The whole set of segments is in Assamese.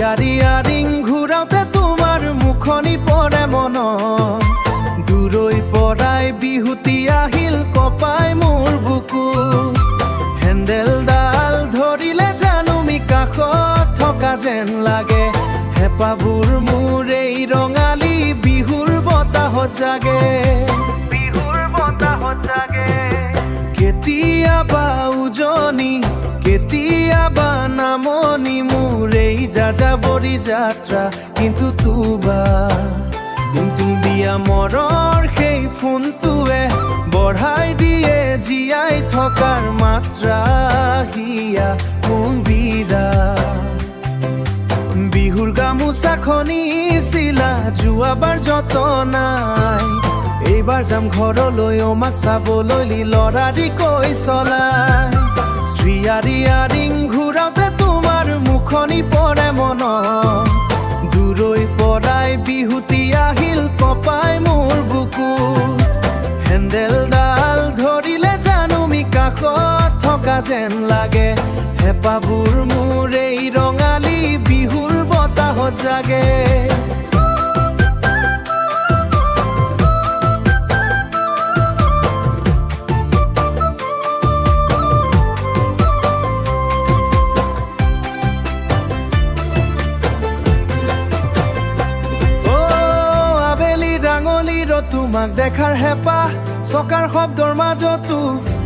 ইয়াৰিং ঘূৰাওঁতে তোমাৰ মুখনি পৰে মন দূৰৈ পৰাই বিহুতি আহিল কপাই মোৰ বুকু হেন্দেলডাল ধৰিলে জানুমি কাষত থকা যেন লাগে হেঁপাবোৰ মোৰ এই ৰঙালী বিহুৰ বতাহত জাগে কেতিয়াবা উজনি কেতিয়াবা নামনি মোৰ এই যাযাবৰী যাত্ৰা কিন্তু বিয়া মৰৰ সেই ফোনটোৱে বঢ়াই দিয়ে জীয়াই থকাৰ মাত্ৰা হিয়া কোন বিৰা বিহুৰ গামোচাখনি চিলা যোৱাবাৰ যত নাই এইবাৰ যাম ঘৰলৈ আমাক চাবলৈ ল'ৰাৰি কৈ চলাই ইয়াৰিং ঘূৰাওঁতে তোমাৰ মুখনি পৰে মন দূৰৈ পৰাই বিহুতি আহিল কপাই মোৰ বুকু হেন্দেলডাল ধৰিলে জানুমি কাষত থকা যেন লাগে হেঁপাবোৰ মোৰ এই ৰঙালী বিহুৰ বতাহত জাগে তোমাক দেখাৰ হেঁপাহ চকাৰ শব্দৰ মাজতো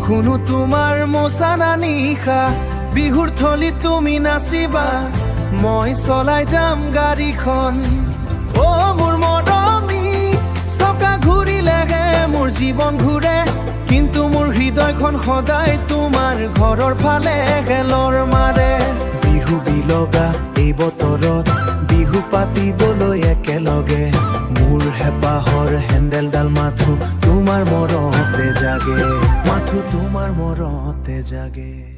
শুনো তোমাৰ মোচানা নিশা বিহুৰ থলীত তুমি নাচিবা মই চলাই যাম গাড়ীখন মোৰ মৰমী চকা ঘূৰিলেহে মোৰ জীৱন ঘূৰে কিন্তু মোৰ হৃদয়খন সদায় তোমাৰ ঘৰৰ ফালে হেলৰ মাৰে বিহু বিলগা এই বতৰত বিহু পাতিবলৈ একেলগে মোৰ হেঁপাহৰ হেন্দেলডাল মাথো তোমাৰ মৰতে জাগে